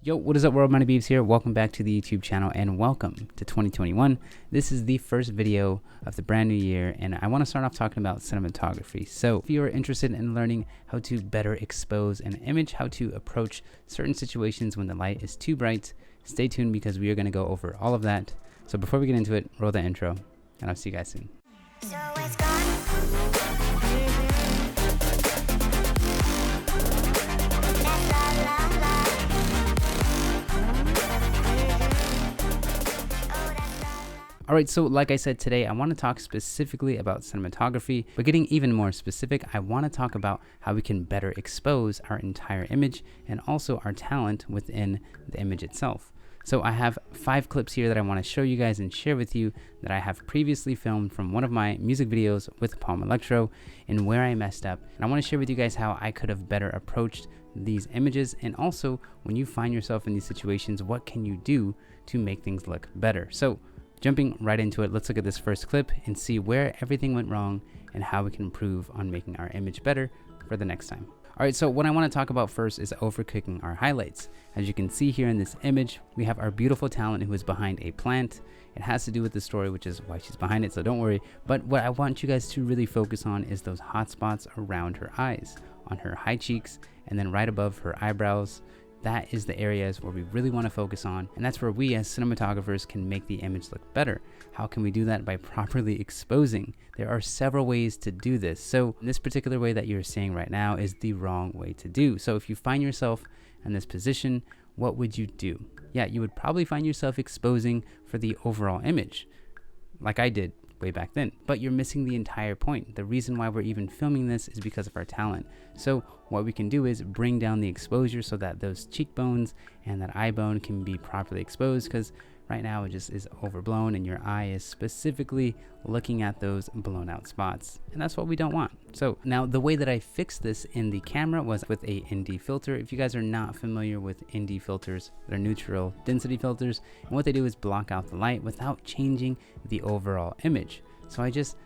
Yo, what is up world, Money Beeves here. Welcome back to the YouTube channel and welcome to 2021. This is the first video of the brand new year and I want to start off talking about cinematography. So if you are interested in learning how to better expose an image, how to approach certain situations when the light is too bright, stay tuned because we are going to go over all of that. So before we get into it, roll the intro and I'll see you guys soon. So it's gone. Alright, so like I said today, I want to talk specifically about cinematography, but getting even more specific, I want to talk about how we can better expose our entire image and also our talent within the image itself. So I have 5 clips here that I want to show you guys and share with you that I have previously filmed from one of my music videos with Palm Electro and where I messed up. And I want to share with you guys how I could have better approached these images, and also when you find yourself in these situations, what can you do to make things look better. So jumping right into it, let's look at this first clip and see where everything went wrong and how we can improve on making our image better for the next time. Alright, so what I want to talk about first is overcooking our highlights. As you can see here in this image, we have our beautiful talent who is behind a plant. It has to do with the story, which is why she's behind it, so don't worry. But what I want you guys to really focus on is those hot spots around her eyes, on her high cheeks, and then right above her eyebrows. That is the areas where we really want to focus on, and that's where we as cinematographers can make the image look better. How can we do that? By properly exposing. There are several ways to do this. So this particular way that you're seeing right now is the wrong way to do. So if you find yourself in this position, what would you do? Yeah, you would probably find yourself exposing for the overall image, like I did way back then, but you're missing the entire point. The reason why we're even filming this is because of our talent. So what we can do is bring down the exposure so that those cheekbones and that eye bone can be properly exposed, because right now it just is overblown and your eye is specifically looking at those blown out spots, and that's what we don't want. So now the way that I fixed this in the camera was with a ND filter. If you guys are not familiar with ND filters, they're neutral density filters, and what they do is block out the light without changing the overall image. So I just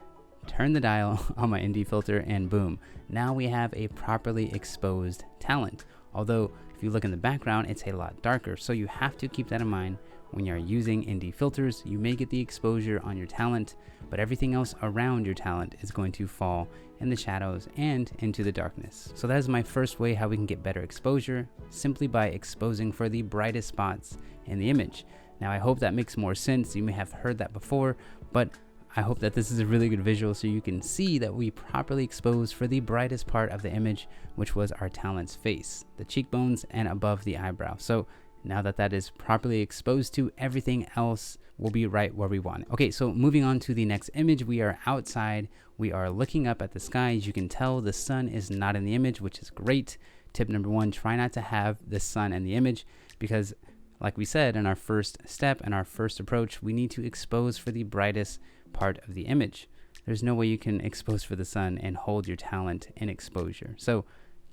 turn the dial on my ND filter and boom, now we have a properly exposed talent. Although if you look in the background, it's a lot darker, so you have to keep that in mind. When you're using ND filters, you may get the exposure on your talent, but everything else around your talent is going to fall in the shadows and into the darkness. So that is my first way how we can get better exposure, simply by exposing for the brightest spots in the image. Now I hope that makes more sense. You may have heard that before, but I hope that this is a really good visual so you can see that we properly exposed for the brightest part of the image, which was our talent's face, the cheekbones and above the eyebrow. So now that that is properly exposed to, everything else will be right where we want it. Okay, so moving on to the next image, we are outside. We are looking up at the sky. As you can tell, the sun is not in the image, which is great. Tip number 1, try not to have the sun in the image, because like we said in our first step and our first approach, we need to expose for the brightest part of the image. There's no way you can expose for the sun and hold your talent in exposure. So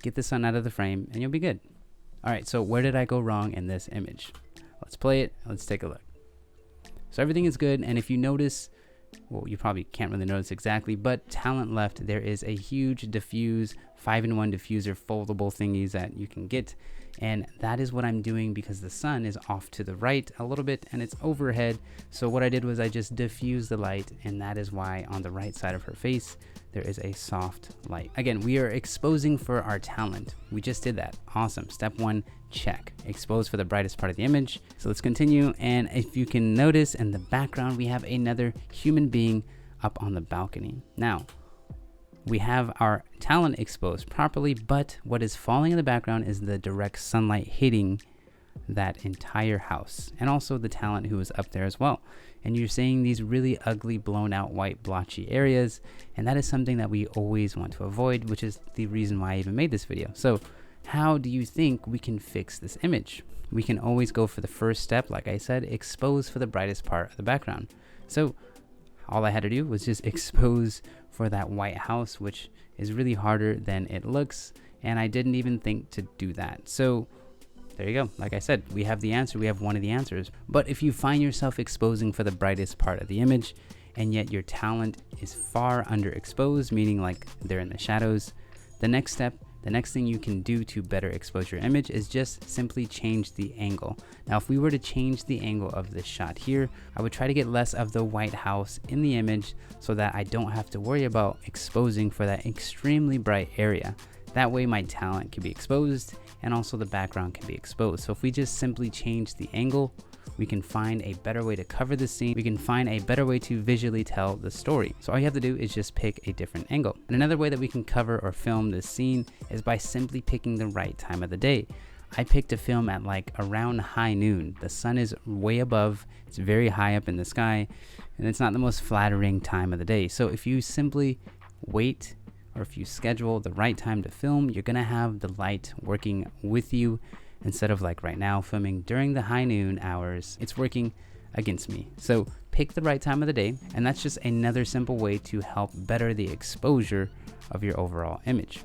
get the sun out of the frame and you'll be good. Alright, so where did I go wrong in this image? Let's play it. Let's take a look. So everything is good, and if you notice, well, you probably can't really notice exactly, but talent left, there is a huge diffuse 5-in-1 diffuser foldable thingies that you can get, and that is what I'm doing because the sun is off to the right a little bit and it's overhead. So what I did was I just diffused the light, and that is why on the right side of her face there is a soft light. Again, we are exposing for our talent. We just did that. Awesome. Step 1, check. Expose for the brightest part of the image. So let's continue, and if you can notice in the background we have another human being up on the balcony. Now we have our talent exposed properly, but what is falling in the background is the direct sunlight hitting that entire house, and also the talent who is up there as well. And you're seeing these really ugly blown out white blotchy areas, and that is something that we always want to avoid, which is the reason why I even made this video. So how do you think we can fix this image? We can always go for the first step, like I said, expose for the brightest part of the background. So all I had to do was just expose for that white house, which is really harder than it looks, and I didn't even think to do that. So there you go. Like I said, we have the answer. We have one of the answers. But if you find yourself exposing for the brightest part of the image, and yet your talent is far underexposed, meaning like they're in the shadows, the next step the next thing you can do to better expose your image is just simply change the angle. Now, if we were to change the angle of this shot here, I would try to get less of the White House in the image so that I don't have to worry about exposing for that extremely bright area. That way my talent can be exposed and also the background can be exposed. So if we just simply change the angle, we can find a better way to cover the scene. We can find a better way to visually tell the story. So all you have to do is just pick a different angle. And another way that we can cover or film this scene is by simply picking the right time of the day. I picked a film at like around high noon. The sun is way above, it's very high up in the sky, and it's not the most flattering time of the day. So if you simply wait, or if you schedule the right time to film, you're gonna have the light working with you instead of like right now filming during the high noon hours. It's working against me. So pick the right time of the day, and that's just another simple way to help better the exposure of your overall image.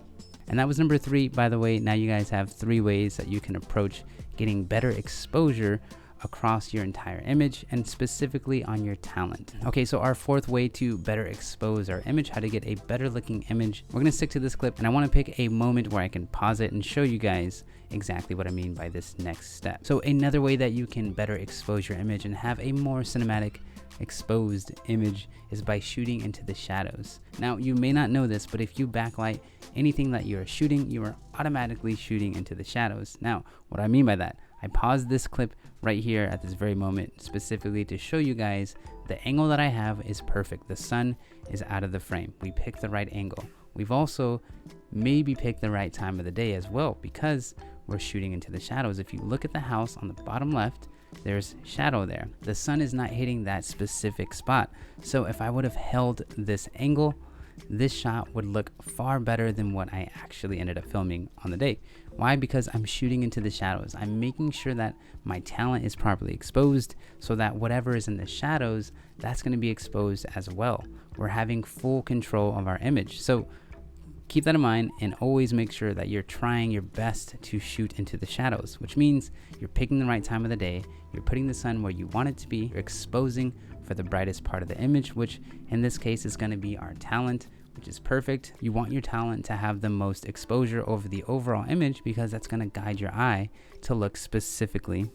And that was number 3, by the way. Now you guys have 3 ways that you can approach getting better exposure across your entire image and specifically on your talent. Okay, so our 4th way to better expose our image, how to get a better looking image. We're gonna stick to this clip and I wanna pick a moment where I can pause it and show you guys exactly what I mean by this next step. So another way that you can better expose your image and have a more cinematic exposed image is by shooting into the shadows. Now, you may not know this, but if you backlight anything that you're shooting, you are automatically shooting into the shadows. Now, what I mean by that, I paused this clip right here at this very moment specifically to show you guys the angle that I have is perfect. The sun is out of the frame. We picked the right angle. We've also maybe picked the right time of the day as well because we're shooting into the shadows. If you look at the house on the bottom left, there's shadow there. The sun is not hitting that specific spot. So if I would have held this angle, this shot would look far better than what I actually ended up filming on the day. Why? Because I'm shooting into the shadows. I'm making sure that my talent is properly exposed so that whatever is in the shadows, that's going to be exposed as well. We're having full control of our image. So keep that in mind and always make sure that you're trying your best to shoot into the shadows, which means you're picking the right time of the day, you're putting the sun where you want it to be, you're exposing for the brightest part of the image, which in this case is going to be our talent, which is perfect. You want your talent to have the most exposure over the overall image because that's going to guide your eye to look specifically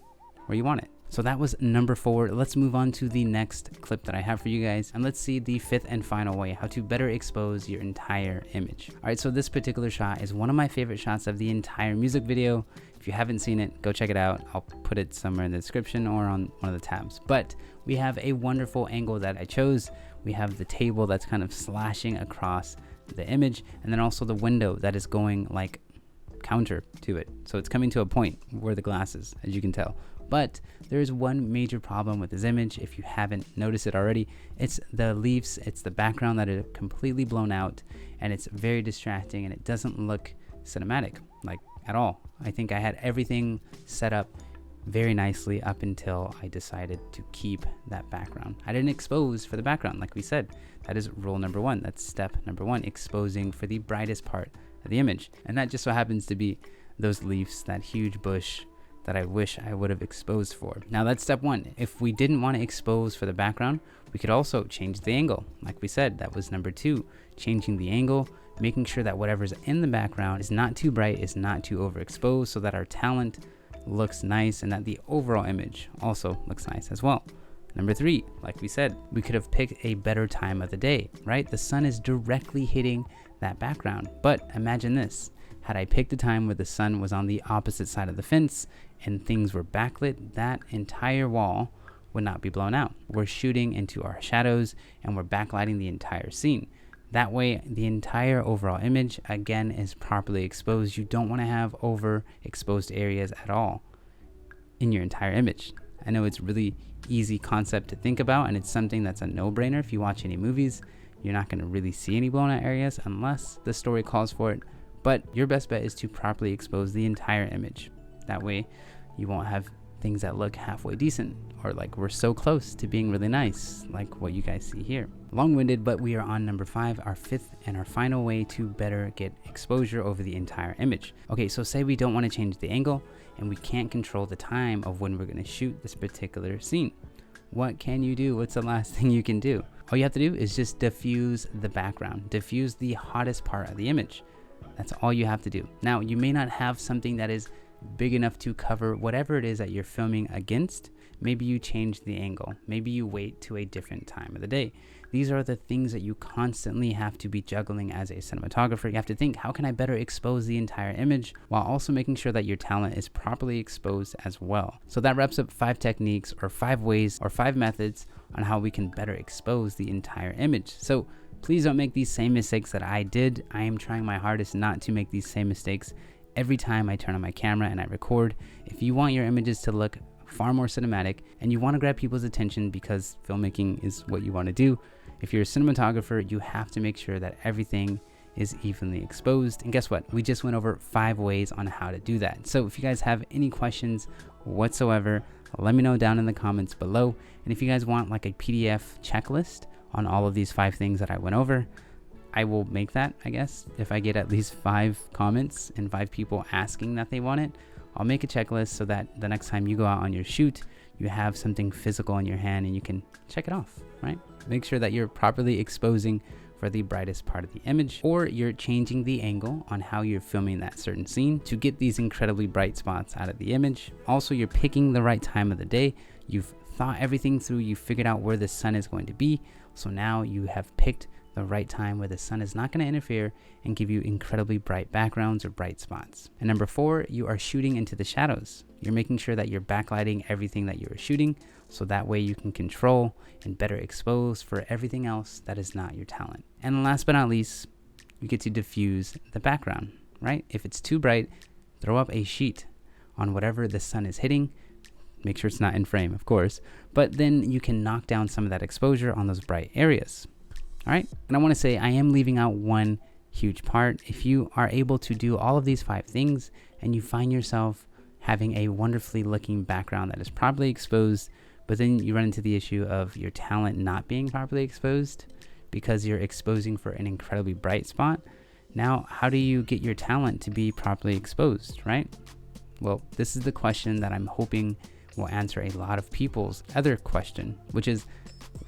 where you want it. So that was number 4. Let's move on to the next clip that I have for you guys, and let's see the 5th and final way how to better expose your entire image. All right, so this particular shot is one of my favorite shots of the entire music video. If you haven't seen it, go check it out. I'll put it somewhere in the description or on one of the tabs. But we have a wonderful angle that I chose. We have the table that's kind of slashing across the image, and then also the window that is going like counter to it. So it's coming to a point where the glass is, as you can tell. But there is one major problem with this image. If you haven't noticed it already, it's the leaves, it's the background that is completely blown out, and it's very distracting and it doesn't look cinematic like at all. I think I had everything set up very nicely up until I decided to keep that background. I didn't expose for the background, like we said. That is rule number 1. That's step number 1, exposing for the brightest part of the image. And that just so happens to be those leaves, that huge bush that I wish I would have exposed for. Now that's step 1. If we didn't want to expose for the background, we could also change the angle. Like we said, that was number 2, changing the angle, making sure that whatever's in the background is not too bright, is not too overexposed, so that our talent looks nice and that the overall image also looks nice as well. Number 3, like we said, we could have picked a better time of the day, right? The sun is directly hitting that background. But imagine this. Had I picked a time where the sun was on the opposite side of the fence and things were backlit, that entire wall would not be blown out. We're shooting into our shadows and we're backlighting the entire scene. That way, the entire overall image, again, is properly exposed. You don't want to have overexposed areas at all in your entire image. I know it's really easy concept to think about, and it's something that's a no-brainer. If you watch any movies, you're not going to really see any blown out areas unless the story calls for it. But your best bet is to properly expose the entire image. That way, you won't have things that look halfway decent or like we're so close to being really nice, like what you guys see here. Long-winded, but we are on number 5, our 5th and our final way to better get exposure over the entire image. Okay, so say we don't want to change the angle and we can't control the time of when we're going to shoot this particular scene. What can you do? What's the last thing you can do? All you have to do is just diffuse the background, diffuse the hottest part of the image. That's all you have to do. Now, you may not have something that is big enough to cover whatever it is that you're filming against. Maybe you change the angle. Maybe you wait to a different time of the day. These are the things that you constantly have to be juggling as a cinematographer. You have to think, how can I better expose the entire image while also making sure that your talent is properly exposed as well? So that wraps up 5 techniques or 5 ways or 5 methods on how we can better expose the entire image. So please don't make these same mistakes that I did. I am trying my hardest not to make these same mistakes every time I turn on my camera and I record. If you want your images to look far more cinematic and you want to grab people's attention because filmmaking is what you want to do, if you're a cinematographer, you have to make sure that everything is evenly exposed. And guess what? We just went over 5 ways on how to do that. So if you guys have any questions whatsoever, let me know down in the comments below. And if you guys want like a PDF checklist on all of these 5 things that I went over, I will make that, I guess. If I get at least 5 comments and 5 people asking that they want it, I'll make a checklist so that the next time you go out on your shoot, you have something physical in your hand and you can check it off, right? Make sure that you're properly exposing for the brightest part of the image, or you're changing the angle on how you're filming that certain scene to get these incredibly bright spots out of the image. Also, you're picking the right time of the day. You've thought everything through. You figured out where the sun is going to be. So now you have picked the right time where the sun is not going to interfere and give you incredibly bright backgrounds or bright spots. And number 4, you are shooting into the shadows. You're making sure that you're backlighting everything that you're shooting, so that way you can control and better expose for everything else that is not your talent. And last but not least, you get to diffuse the background, right? If it's too bright, throw up a sheet on whatever the sun is hitting. Make sure it's not in frame, of course, but then you can knock down some of that exposure on those bright areas. All right, and I want to say I am leaving out one huge part. If you are able to do all of these 5 things and you find yourself having a wonderfully looking background that is properly exposed, but then you run into the issue of your talent not being properly exposed because you're exposing for an incredibly bright spot. Now, how do you get your talent to be properly exposed, right? Well, this is the question that I'm hoping will answer a lot of people's other question, which is,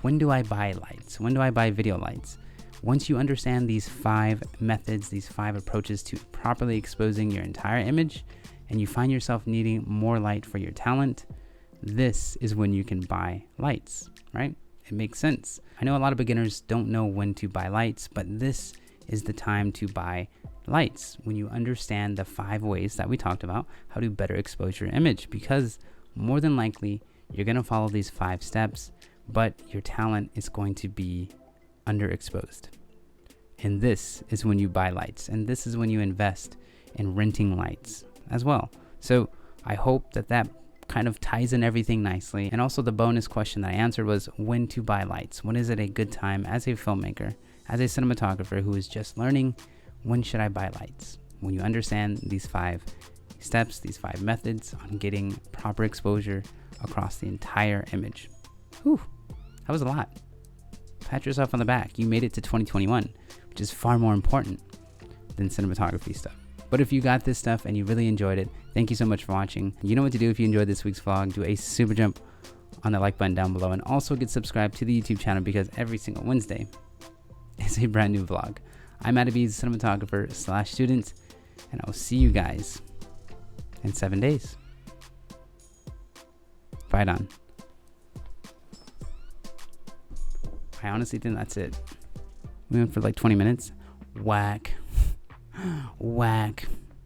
when do I buy lights? When do I buy video lights? Once you understand these 5 methods, these 5 approaches to properly exposing your entire image, and you find yourself needing more light for your talent, this is when you can buy lights, right? It makes sense. I know a lot of beginners don't know when to buy lights, but this is the time to buy lights when you understand the 5 ways that we talked about how to better expose your image, because more than likely you're going to follow these 5 steps, but your talent is going to be underexposed. And this is when you buy lights, and this is when you invest in renting lights as well. So I hope that that kind of ties in everything nicely. And also the bonus question that I answered was when to buy lights. When is it a good time as a filmmaker, as a cinematographer who is just learning, when should I buy lights? When you understand these 5 steps, these 5 methods on getting proper exposure across the entire image. Whew. That was a lot. Pat yourself on the back. You made it to 2021, which is far more important than cinematography stuff. But if you got this stuff and you really enjoyed it, thank you so much for watching. You know what to do if you enjoyed this week's vlog. Do a super jump on the like button down below, and also get subscribed to the YouTube channel because every single Wednesday is a brand new vlog. I'm Adab's cinematographer / student, and I'll see you guys in 7 days. Right on. I honestly think that's it. We went for like 20 minutes. Whack. Whack.